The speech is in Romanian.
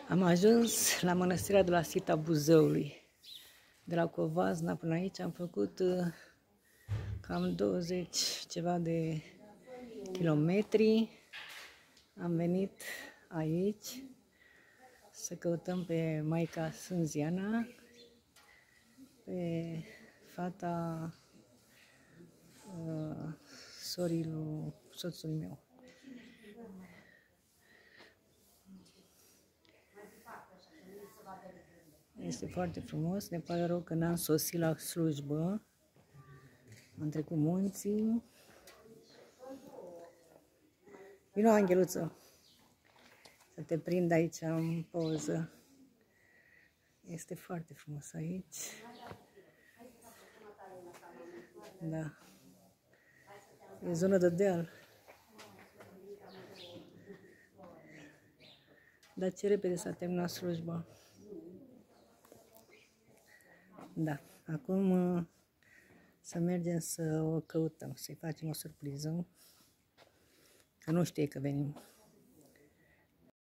Am ajuns la mănăstirea de la Sita Buzăului. De la Covasna până aici am făcut cam 20 ceva de kilometri. Am venit aici să căutăm pe Maica Sânziana, pe fata sorii lui soțul meu. Este foarte frumos, ne pare rău că n-am sosit la slujbă. Am trecut munții. Vino, Angeluță, să te prind aici în poză. Este foarte frumos aici. Da. E zonă de deal. Dar ce repede s-a terminat slujba. Da. Acum să mergem să o căutăm, să-i facem o surpriză. Că nu știe că venim.